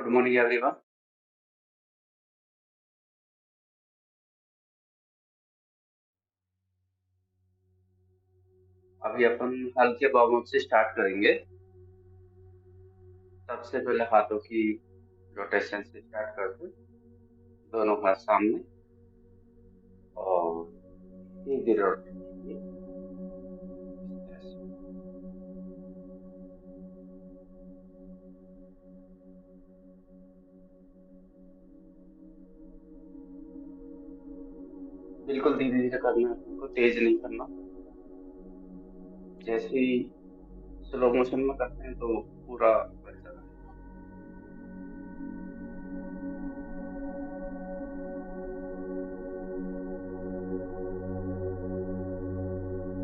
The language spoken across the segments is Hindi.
Good morning everyone. अभी अपन हल्के वार्म अप से स्टार्ट करेंगे। सबसे पहले हाथों की रोटेशन से स्टार्ट करते हैं। दोनों हाथ सामने और धीरे धीरे रोटेट कीजिए इस तरह से। बिल्कुल धीरे धीरे करना है, आपको तेज नहीं करना। जैसे ही स्लो मोशन में करते हैं तो पूरा वैसा रहेगा।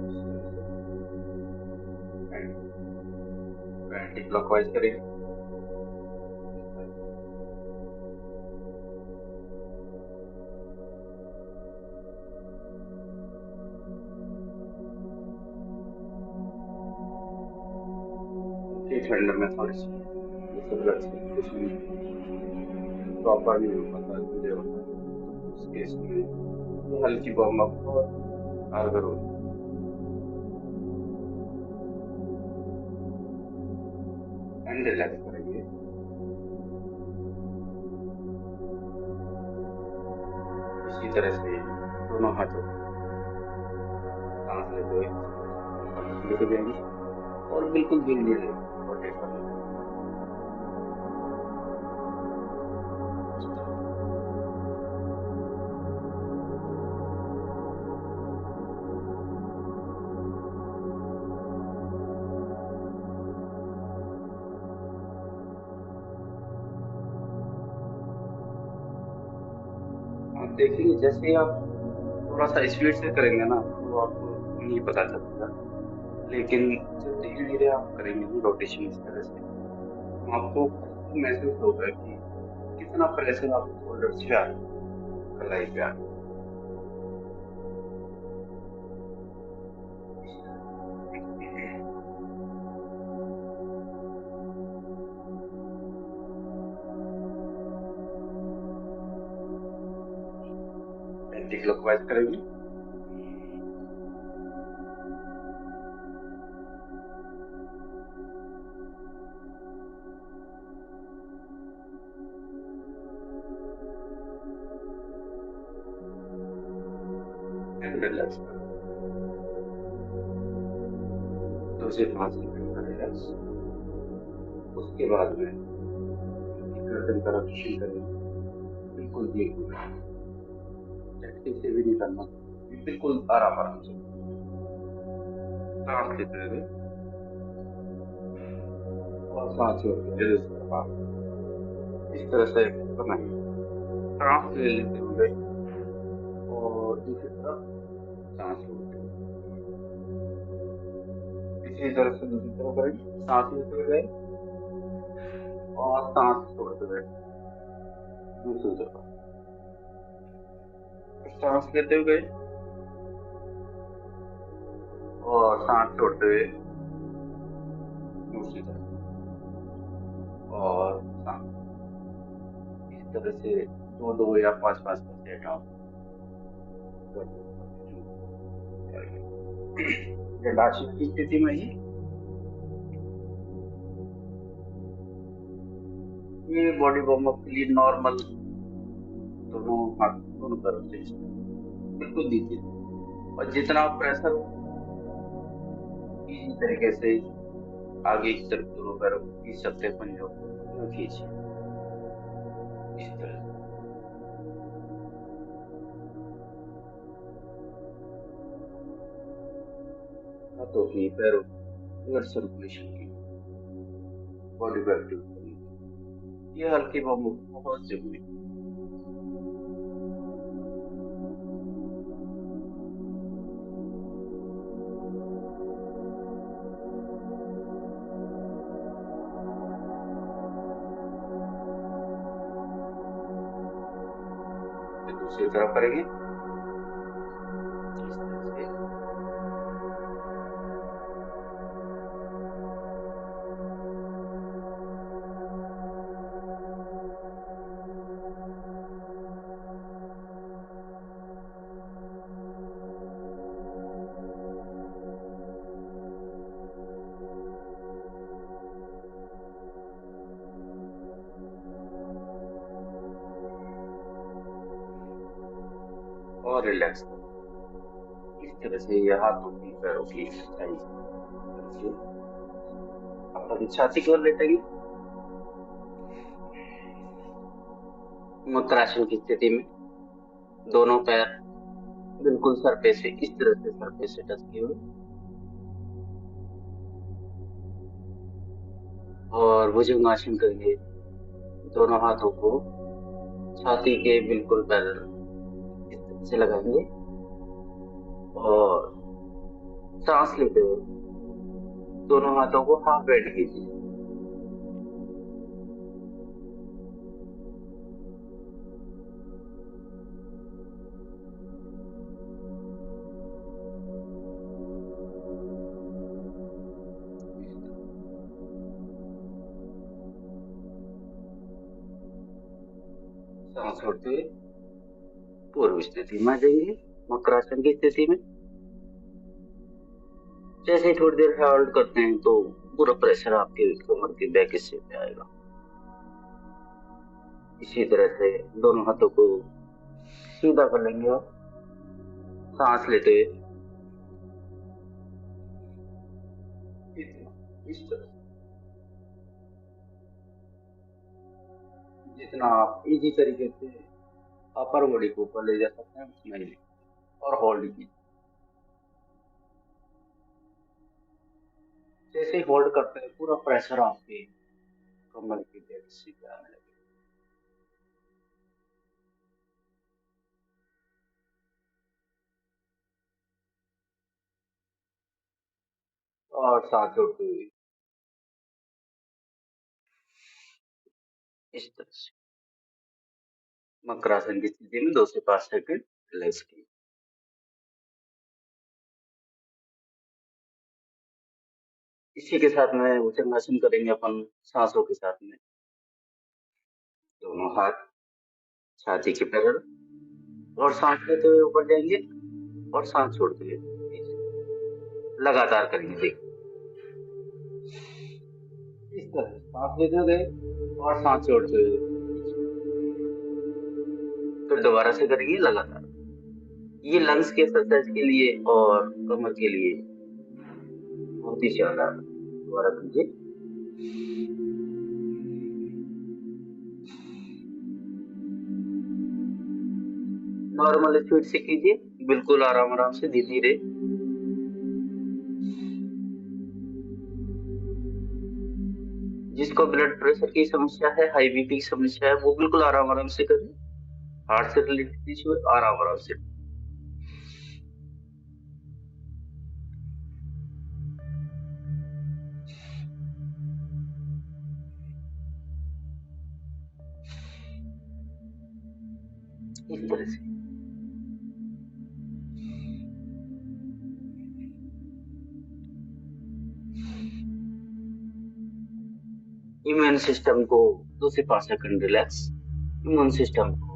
इस तरह से एंटी क्लॉकवाइज करेंगे इस तरह। हल्के ठंड में थोड़ी सी जैसे ब्लड सर्कुलेशन प्रॉपर नहीं हो पाता, डिले होता है, तो उस केस में ये हल्की वार्म अप बहुत कारगर होती है। एंड रिलैक्स करेंगे इसी तरह से दोनों हाथों को सांस लेते हुए इस तरह से ऊपर तक लेके जाएंगे और बिल्कुल धीरे धीरे रोटेट करना है इस तरह। आप देखेंगे जैसे ही आप थोड़ा सा स्पीड से करेंगे ना तो आपको नहीं पता चलेगा, लेकिन जब धीरे धीरे आप करेंगे ना रोटेशन इस तरह से तो आपको खुद को महसूस होगा कि कितना प्रेशर आपके शोल्डर्स पे आ रहा है, कलाई पे आ रहा है इस तरह। एंटी क्लॉकवाइज करेंगे एंड रिलैक्स करेंगे। 2 से 5 सेकंड का रिलैक्स। उसके बाद में आपकी गर्दन का रोटेशन करेंगे बिल्कुल धीरे, झटके से भी नहीं करना, बिल्कुल आराम आराम से सांस लेते हुए और सांस छोड़ते हुए दूसरी तरफ आप इस तरह से बनाएंगे। सांस ले लेते हुए और दूसरी तरफ सांस छोड़ते हुए इसी तरह से दूसरी तरफ करेंगे। सांस लेते हुए गए और सांस छोड़ते हुए दूसरी तरफ, फिर सांस लेते हुए गए और सांस छोड़ते हुए दूसरी तरफ और सांस। इस तरह से 2-2 या 5-5 का सेट आप करते कंटिन्यू करेंगे। जलाशय की स्थिति में ही ये बॉडी वार्म अप के लिए नॉर्मल दोनों हाथ दोनों तरफ से इस तरह बिल्कुल दीजिए और जितना प्रेशर हो इसी तरीके से आगे की तरफ दोनों पैरों को खींच सकते हैं, पंजों को यूं खींचिए इस तरह से। हाथों की पैरों की ब्लड सर्कुलेशन की बॉडी को एक्टिव करने के लिए ये हल्के वार्म अप बहुत जरूरी है। फिर दूसरी तरफ करेंगे इस तरह से। और रिलैक्स करें। इस तरह से ये हाथों की पैरों की एक्सरसाइज करके आप अपनी छाती की ओर लेटेंगे। मकरासन की स्थिति में दोनों पैर बिल्कुल सर पे से इस तरह से सर पे से टच किए हुए, और भुजंगासन करेंगे। दोनों हाथों को छाती के बिल्कुल पैरेलल इस तरह से लगाएंगे और सांस लेते हुए दोनों हाथों को हाफ बेंड कीजिए। सांस छोड़ते हुए पूर्व स्थिति में आ जाइए। मकरासन की स्थिति में जैसे ही थोड़ी देर होल्ड करते हैं तो पूरा प्रेशर आपके कमर के बैक हिस्से पे आएगा। इसी तरह से दोनों हाथों को सीधा कर लेंगे और सांस लेते हुए इस तरह जितना आप इजी तरीके से अपर बॉडी को ऊपर ले जा सकते हैं उतना ही और होल्ड कीजिए। जैसे ही होल्ड करते हैं पूरा प्रेशर आपके कमर के बैक हिस्से पे आने लगेगा। और सांस छोड़ते हुए इस तरह से मकरासन की स्थिति में 2 से 5 सेकंड रिलैक्स कीजिए। इसी के साथ में भुजंगासन करेंगे अपन सांसों के साथ में। दोनों हाथ छाती के पैरेलल और सांस लेते हुए ऊपर जाएंगे और सांस छोड़ते हुए लगातार करेंगे। देखिए इस तरह से सांस लेते हुए और सांस छोड़ते हुए फिर दोबारा से करेंगे लगातार। ये लंग्स के एक्सरसाइज के लिए और कमर के लिए बहुत ही शानदार। दोबारा कीजिए। नॉर्मल स्पीड से कीजिए, बिल्कुल आराम आराम से धीरे धीरे। जिसको ब्लड प्रेशर की समस्या है, हाई बीपी की समस्या है, वो बिल्कुल आराम आराम से करें। हार्ट से रिलेटेड इश्यू है, आराम आराम से। इस तरह से इम्यून सिस्टम को 2 से 5 सेकंड रिलैक्स। इम्यून सिस्टम को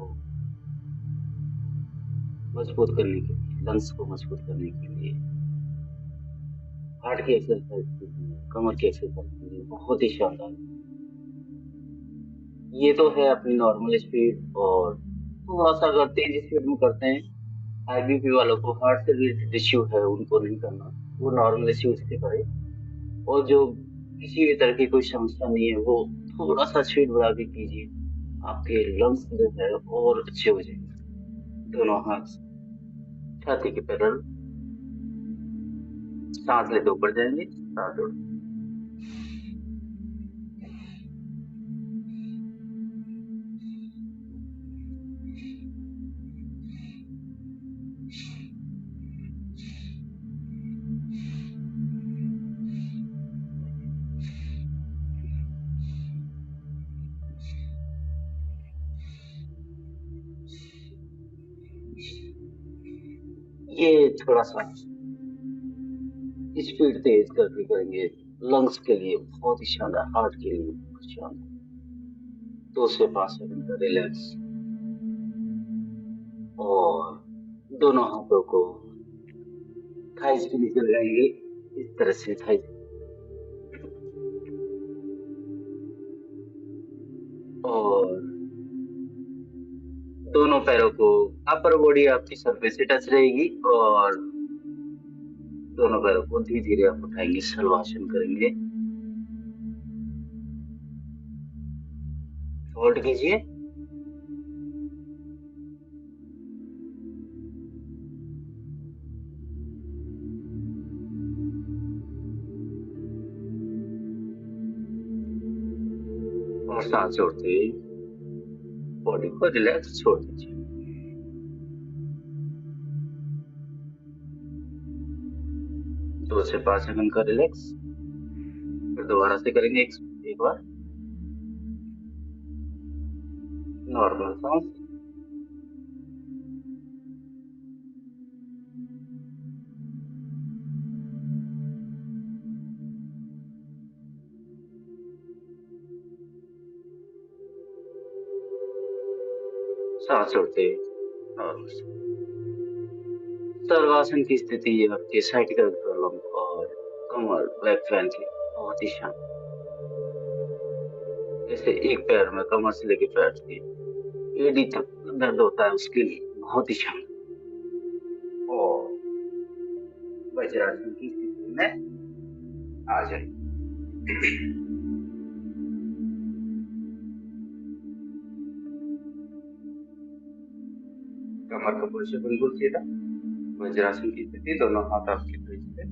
मजबूत करने के लिए, लंग्स को मजबूत करने के लिए, हार्ट की एक्सरसाइज के लिए, कमर की एक्सरसाइज के लिए बहुत ही शानदार। ये तो है अपनी नॉर्मल स्पीड, और थोड़ा सा अगर तेज स्पीड में करते हैं, हाई बीपी वालों को, हार्ट से रिलेटेड इश्यू है, उनको नहीं करना। वो नॉर्मल स्पीड से करे। और जो किसी भी तरह की कोई समस्या नहीं है वो थोड़ा सा स्पीड बढ़ा के कीजिए। आपके लंग्स जो है और अच्छे हो जाएंगे। दोनों हाथ छाती के पैरेलल, सांस लेते ऊपर जाएंगे, सांस छोड़। ये थोड़ा सा स्पीड तेज करके करेंगे। लंग्स के लिए बहुत ही शानदार, हार्ट के लिए बहुत शानदार। 2 से 5 सेकंड का रिलैक्स और दोनों हाथों को थाइस के नीचे लगाएंगे। इस तरह से थाइस और दोनों पैरों को अपर बॉडी आपकी सरफेस से टच रहेगी और दोनों पैरों को धीरे धीरे आप उठाएंगे, शलवासन करेंगे। होल्ड कीजिए। और सांस छोड़ते हुए बॉडी को रिलैक्स छोड़ दीजिए। 2 से 5 सेकंड का रिलैक्स। फिर दोबारा से करेंगे एक बार नॉर्मल सांस। सांस छोड़ते नॉर्मल। सर्वासन की स्थिति ये आपके साइटिकल प्रॉब्लम और कमर बैक पेन की बहुत ही शांत। जैसे एक पैर में कमर से लेके पैर की एडी तक दर्द होता है, उसके लिए बहुत ही शांत। और वज्रासन की स्थिति में आ जाए। कमर का पोजीशन बिल्कुल सीधा। वज्रासन की स्थिति, दोनों हाथ आपके ब्रिज पे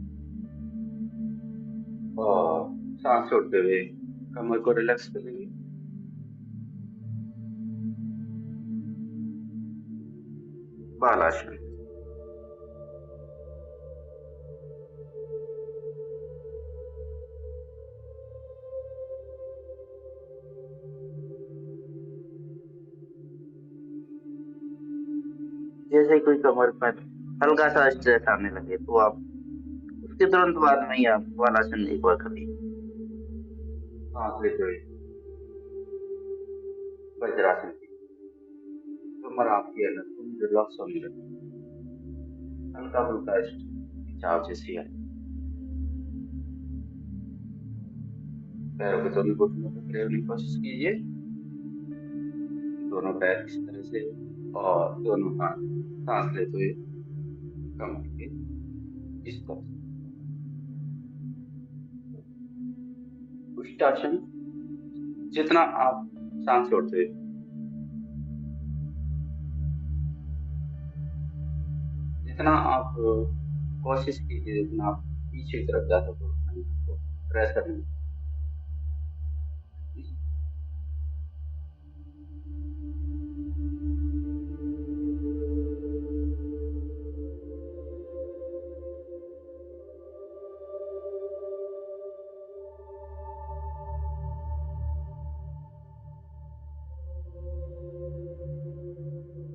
और सांस छोड़ते हुए कमर को रिलैक्स करेंगे। बालासन। जैसे कोई कमर पर हल्का सा स्ट्रेस आने लगे तो आप उसके तुरंत बाद में ही आप बालासन एक बार करिए। सांस लेते हुए वज्रासन की कमर आपकी अलग रिलैक्स होने लगे, हल्का फुल्का खिंचाव जैसी है। पैरों के दोनों घुटनों को खड़े होने की कोशिश कीजिए। दोनों पैर इस तरह से और दोनों हाथ सांस लेते हुए कमर के इस तरह से। उष्टासन। जितना आप सांस छोड़ते हुए जितना आप कोशिश कीजिए, जितना आप पीछे की तरफ जा सको उतना प्रेशर नहीं।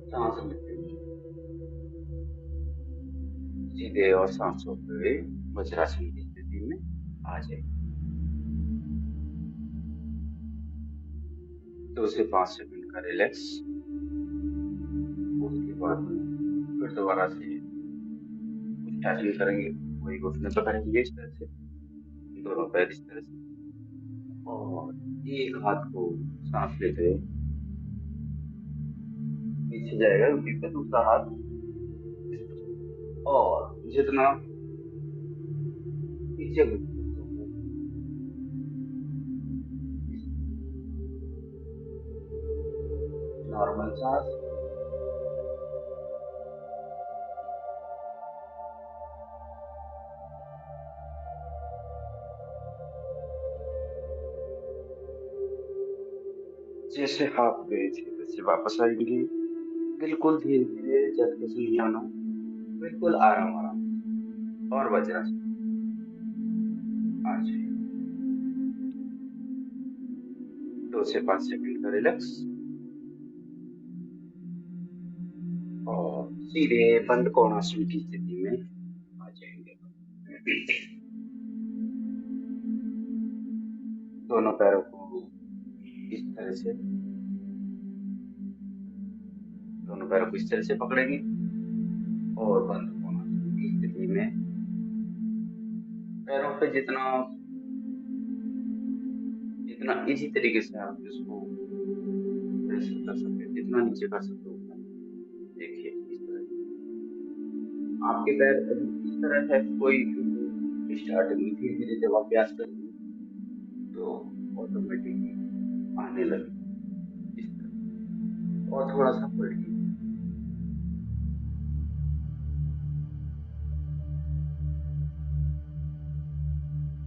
सांस लेते हुए सीधे और सांस छोड़ते हुए वज्रासन की स्थिति में आ जाए। 2 से 5 सेकंड का रिलैक्स। उसके बाद में फिर दोबारा से उच्चासन करेंगे। वही घुटने पकड़ेंगे इस तरह से, दोनों पैर इस तरह से और एक हाथ को सांस लेते हुए पीछे जाएगा, उसी पे दूसरा हाथ और जितना पीछे नॉर्मल सांस। जैसे आप गए थे वैसे वापस आएंगे। बिल्कुल धीरे धीरे, झटके से नहीं आना, बिल्कुल आराम आराम। और वज्रासन आ जाए। 2 से 5 सेकंड का रिलैक्स और सीधे बंद कोणासन की स्थिति में आ जाएंगे। दोनों पैरों को इस तरह से पकड़ेंगे और बंद कोणासन की स्थिति में पैरों पे जितना जितना इसी तरीके से आप इसको प्रेस कर सकते हैं, जितना नीचे कर सकते हो आपके पैर इस तरह है, कोई स्टार्टिंग में धीरे धीरे जब अभ्यास करेंगे तो ऑटोमेटिकली आने लगे इस तरह। और थोड़ा सा पलटिए।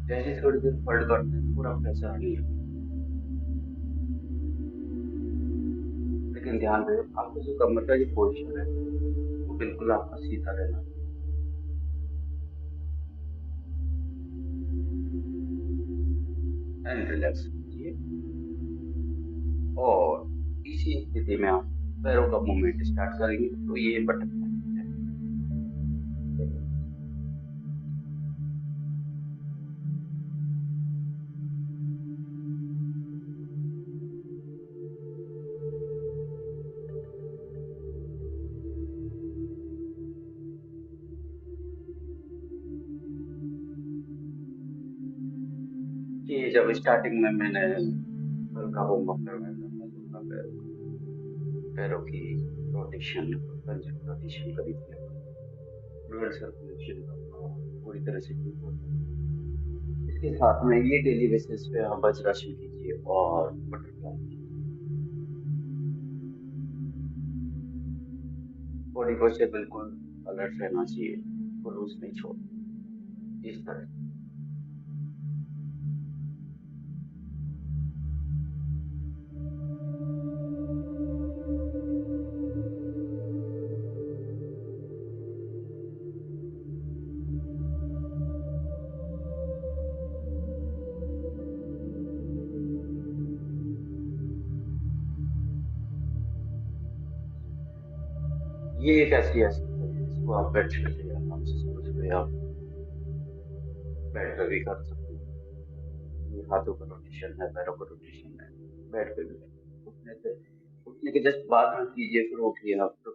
जैसे थोड़ी देर पलट करते हैं पूरा प्रेशर आने लगे। लेकिन ध्यान रहे आपका जो कमर का जो पोस्चर है वो बिल्कुल आपका सीधा रहना है। एंड रिलैक्स कीजिए और इसी स्थिति में आप पैरों का मूवमेंट स्टार्ट करेंगे तो ये बटरफ्लाई है। ये जब स्टार्टिंग में मैंने हल्का वार्म अप करवाया था मैं तो अपना पैरों की रोटेशन रोटेशन करी थी, ब्लड सर्कुलेशन पूरी तरह से ठीक हो गया। इसके साथ में ये डेली बेसिस पे आप वज्रासन कीजिए और बटरफ्लाई। बॉडी पोस्चर बिल्कुल अलर्ट रहना चाहिए, वो लूज नहीं छोड़ इस तरह। ये एक ऐसी एक्सरसाइज है जिसको आप बेड पे आराम से सोच पे आप बेड पे भी कर सकते हैं। ये हाथों का रोटेशन है, पैरों का रोटेशन है, बेड पे भी है। उठने से उठने के जस्ट बाद में कीजिए, फिर उठिए आप तो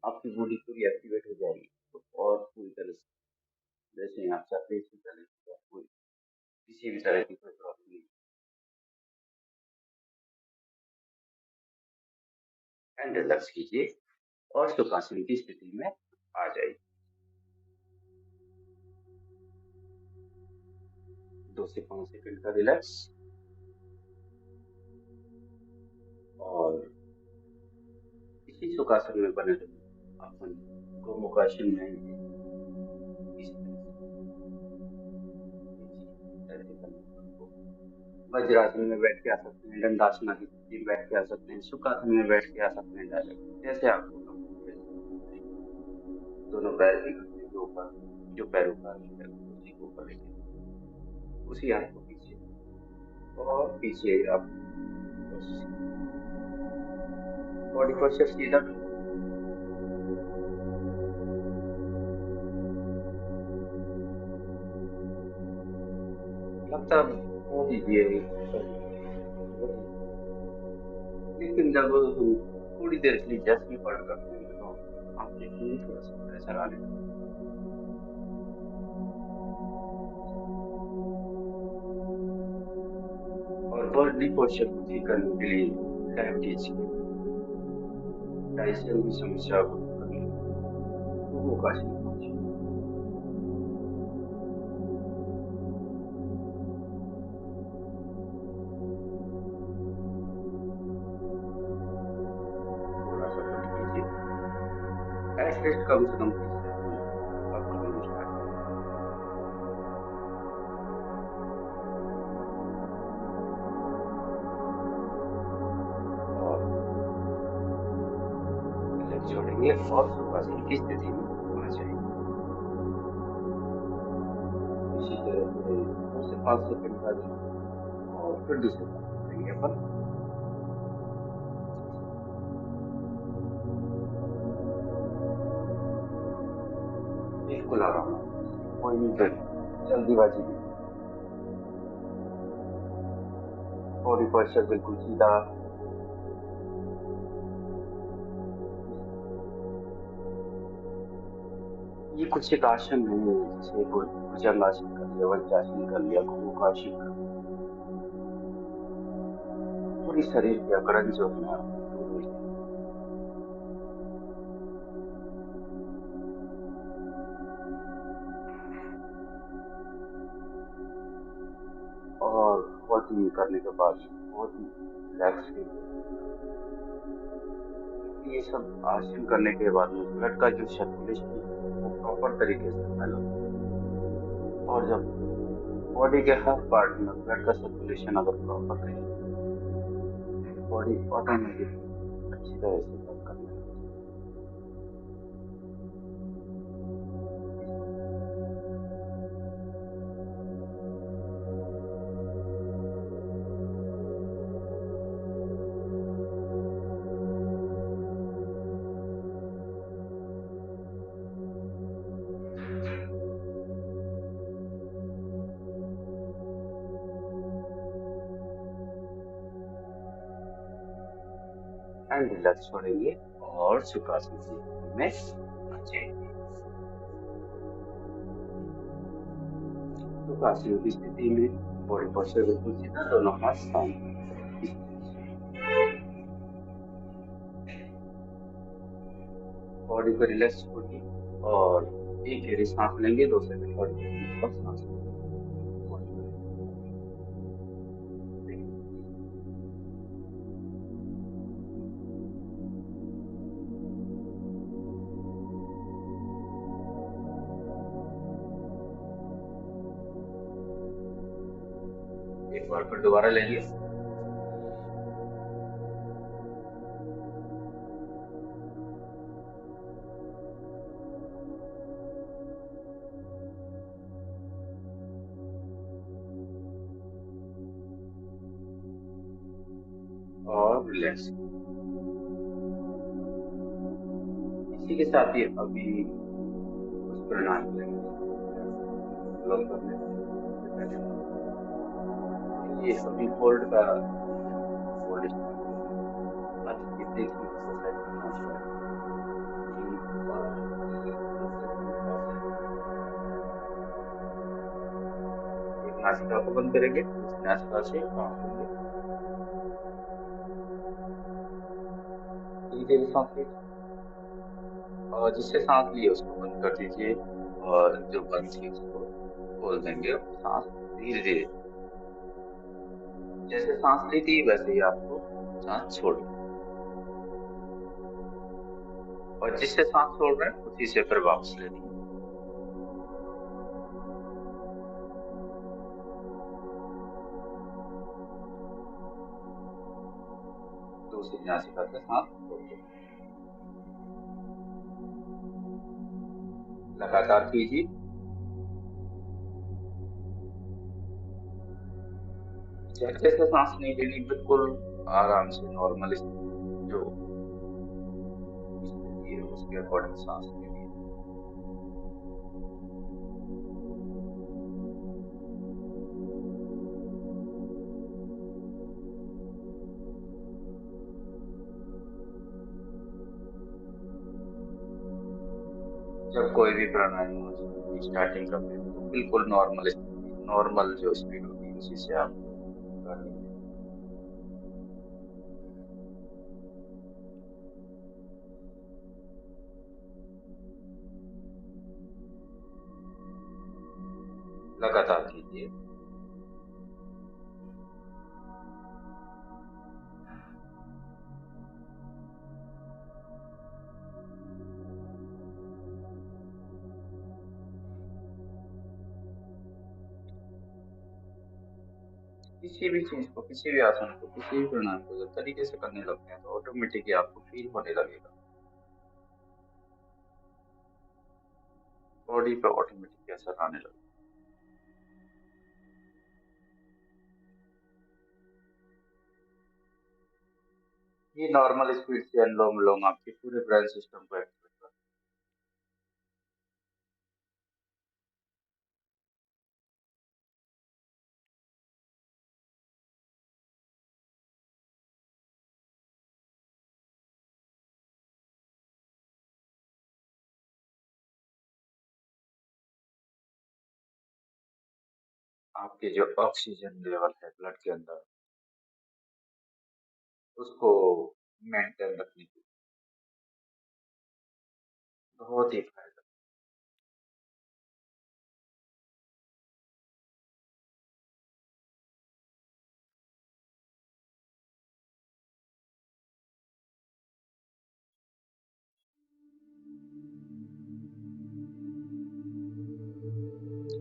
आपकी बॉडी पूरी एक्टिवेट हो जाएगी। तो और पूरी तरह से जैसे ही आप चाहते हैं इसी तरह से आपको किसी भी तरह की कोई प्रॉब्लम नहीं। एंड रिलैक्स कीजिए और सुखासन की स्थिति में आ जाइए। 2 से 5 सेकंड का रिलैक्स और इसी सुखासन में बने रहिए। अपन गोमुखासन में आएंगे इस तरह से ऐसे करने पर आपको वज्रासन में बैठ के आ सकते हैं, दंडासन की स्थिति में बैठ के आ सकते हैं, सुखासन में बैठ के आ सकते हैं डायरेक्ट, जैसे आपको comfortable है। दोनों पैर भी घुटने के ऊपर, जो पैरों का है उसी के ऊपर लेके उसी हाथ को पीछे और पीछे आप बस बॉडी पोस्चर सीधा बिल्कुल लगता है हो दीजिए कर लीजिए वही। लेकिन जब हम थोड़ी देर के लिए जैसे ही पढ़ करते हैं तो आप देखेंगे थोड़ा सा प्रेशर आने लगता है। और बॉडी पोस्चर को ठीक करने के लिए डायबिटीज की डाइजेशन की समस्या को दूर करने के लिए वो काशी पहुंचे। थोड़ा सा पलट कीजिए, एटलीस्ट कम से कम 30 सेकंड आप करना स्टार्ट करें और लेग छोड़ेंगे और सुखासन की स्थिति में आ जाएंगे। इसी तरह से 2 से 5 सेकंड का और फिर दूसरे पास करेंगे अपन। बिल्कुल आराम से, कोई भी जल्दीबाजी नहीं। बॉडी पोस्चर बिल्कुल सीधा इस तरह। ये कुछ एक आसन है जैसे भुजंगासन कर लिया, वज्रासन कर लिया, गोमुखासन कर लिया, पूरी शरीर की अकड़न जो है ना दूर हो जाएगी। आसन करने के बाद बहुत ही रिलैक्स फील होता है। क्योंकि ये सब आसन करने के बाद में ब्लड का जो सर्कुलेशन है वो प्रॉपर तरीके से फैला, और जब बॉडी के हर पार्ट में ब्लड का सर्कुलेशन अगर प्रॉपर रहेगा तो बॉडी ऑटोमेटिकली अच्छी तरह से वर्क करने लगती है। एंड रिलैक्स छोड़ेंगे और सुखासन की स्थिति में आ जाएंगे। सुखासन की स्थिति में बॉडी पोस्चर बिल्कुल सीधा, दोनों हाथ सामने इस तरह से। बॉडी को रिलैक्स छोड़िए और एक गहरी सांस लेंगे, 2 सेकंड और छोड़ेंगे और सांस लेंगे। बॉडी को रिलैक्स देखिए। एक बार फिर दोबारा लेंगे और रिलैक्स। इसी के साथ ही अभी कुछ प्राणायाम करेंगे लोग करने से पहले। आइए अभी फोल्ड का फोल्ड स्टार्ट करते हैं। हाथ की ब्रीथिंग एक्सरसाइज करना स्टार्ट करेंगे। 3 4 3 4 7 एक नासिका को बंद करेंगे, दूसरी नासिका से सांस लेंगे। धीरे धीरे सांस लीजिए और जिससे सांस ली है उसको बंद कर दीजिए, और जो बंद थी उसको खोल देंगे। सांस धीरे धीरे, जैसे सांस ली थी वैसे ही आपको सांस छोड़नी है। और जिससे सांस छोड़ रहे हैं उसी से फिर वापस लेनी है। दूसरी नासिका से सांस छोड़ दें। लगातार कीजिए। जैसे जैसे सांस नहीं लेनी, बिल्कुल आराम से नॉर्मल जो स्थिति है उसके अकॉर्डिंग सांस लीजिए। जब कोई भी प्राणायाम स्टार्टिंग करते हैं तो बिल्कुल नॉर्मल स्थिति, नॉर्मल जो स्पीड होती है उसी से आपको करनी है। लगातार कीजिए। किसी भी चीज को, किसी भी आसन को, किसी भी प्राणायाम को जब तरीके से करने लगते हैं तो ऑटोमेटिकली आपको फील होने लगेगा, बॉडी पे ऑटोमेटिकली असर आने लगेगा। ये नॉर्मल स्पीड से अनुलोम विलोम आपके पूरे ब्रेन सिस्टम को एक्टिवेट करता है। आपके जो ऑक्सीजन लेवल है ब्लड के अंदर, उसको मेंटेन रखने की बहुत ही फायदा।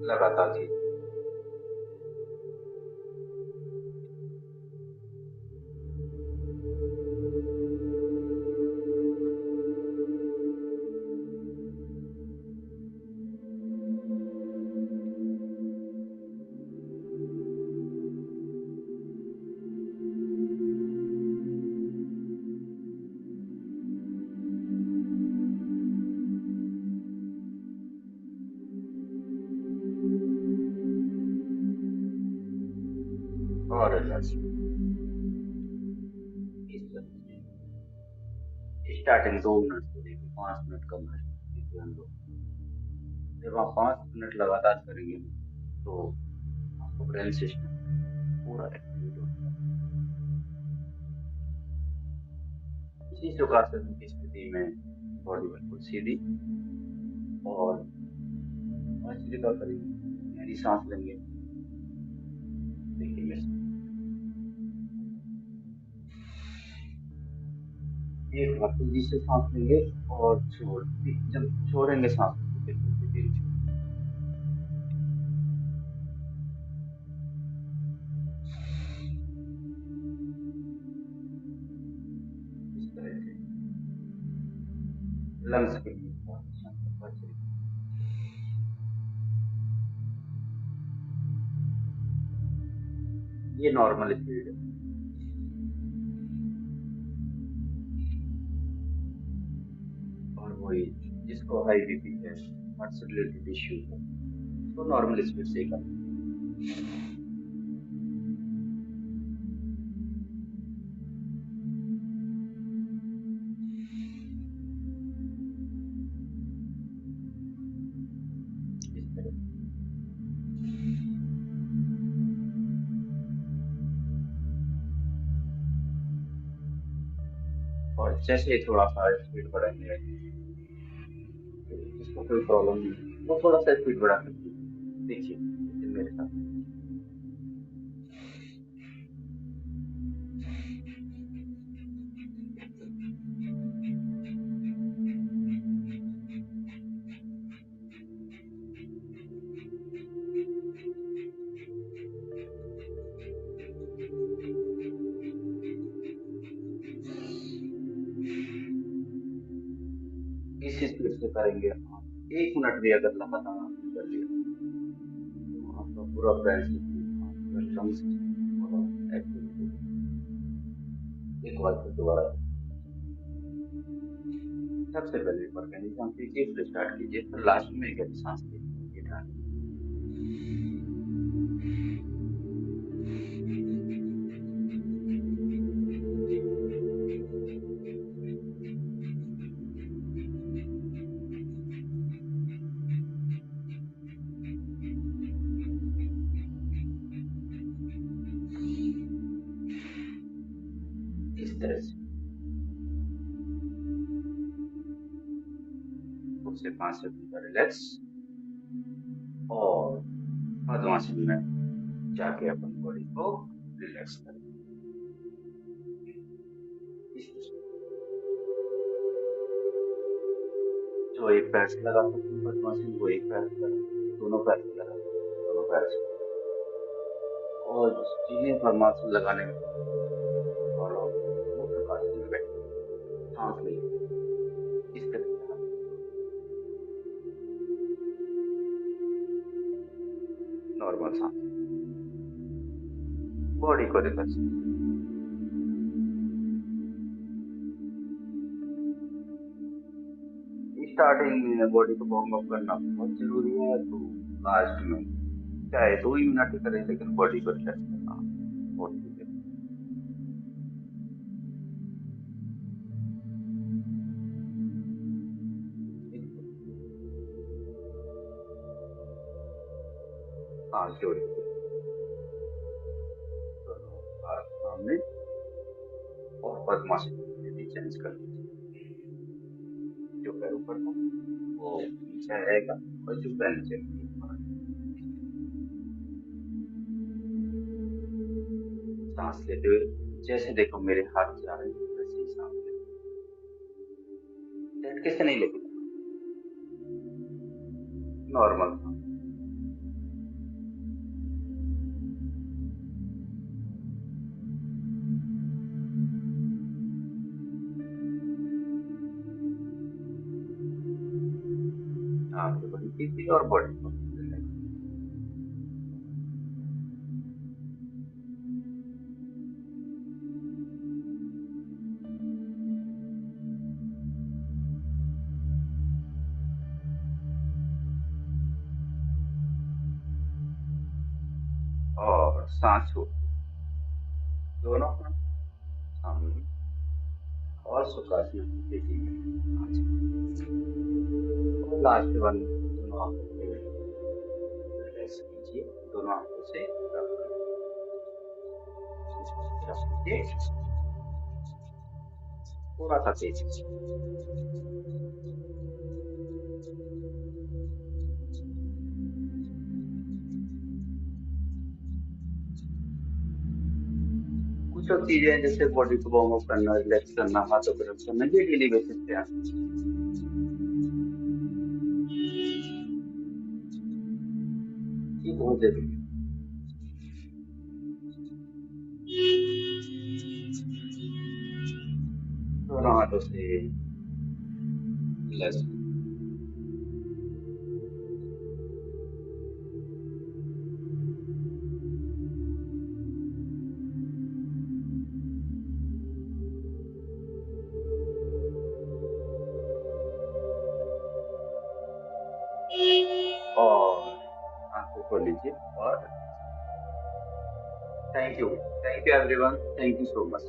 लगातार कीजिए। और रिलैक्स। इस तरह से स्टार्टिंग 2 मिनट से लेकर 5 मिनट करना है हम लोग। जब आप 5 मिनट लगातार करेंगे तो आपका ब्रेन सिस्टम पूरा एक्टिवेट होगा। इसी सुखासन की स्थिति में बॉडी बिल्कुल सीधी और वज्रिका करेंगे, गहरी सांस लेंगे। देखिए मेरे एक बार तेजी से सांस लेंगे और जब छोड़ेंगे सांस तो बिल्कुल धीरे धीरे इस तरह से लंग्स के लिए वज्रिका। ये नॉर्मल स्पीड है। और वही जिसको हाई बीपी है, हार्ट से रिलेटेड इश्यू है, तो नॉर्मल स्पीड से ही करना है। इस तरह और जैसे ही थोड़ा सा स्पीड बढ़ाएंगे, तो जिसको कोई प्रॉब्लम नहीं है वो थोड़ा सा स्पीड बढ़ा सकते हैं। देखिए जैसे मेरे साथ इस स्पीड से करेंगे। आप 1 मिनट भी अगर लगातार आपने कर लिया तो आपका पूरा ब्रेन सिस्टम, आपका लंग सिस्टम पूरा एक्टिवेट हो जाएगा। एक बार फिर दोबारा सबसे पहले एक बार गहरी सांस लीजिए, फिर स्टार्ट कीजिए, फिर लास्ट में एक गहरी सांस लीजिए। ये ध्यान इस तरह से 2 से 5 सेकंड का रिलैक्स और पद्मासन में जाके अपन बॉडी को रिलैक्स करें। इस तरह से जो एक पैर से लगा सकते हैं पद्मासन वो एक पैर से लगा, दोनों पैर से लगा, दोनों पैर से। और जिन्हें पद्मासन लगाने में और मुक्त आसन में बैठे सांस लेंगे इस तरह से नॉर्मल सांस बॉडी को रिलैक्स। स्टार्टिंग में बॉडी को वार्म अप करना बहुत जरूरी है, तो लास्ट में चाहे 2 ही मिनट ही करें लेकिन बॉडी को रिलैक्स करना बहुत जरूरी है। हाँ जोड़े दोनों हाथ सामने और पद्मासन की स्थिति चेंज कर लीजिए। जो पैर ऊपर हो वो नीचे रहेगा और जो पैर नीचे हो, वो ऊपर आएगा। सांस लेते हुए जैसे देखो मेरे हाथ जा रहे हैं वैसे ही सांस ले, झटके से नहीं लेके नॉर्मल सांस। इजी और बॉडी को और सांस छोड़ दोनों का सामने और सुखासन पीछे कीजिए और लास्ट वन दोनों आंखों पे रिलैक्स कीजिए दोनों आंखों से कीजिए थोड़ा सा तेज कुछ और चीजें हैं जैसे बॉडी को वार्म अप करना रिलैक्स करना हाथों को रब करना ये डेली बेसिस पे आना ये बहुत जरूरी है दोनों हाथों से रिलैक्स और आंखों खोल लीजिए और thank you everyone thank you so much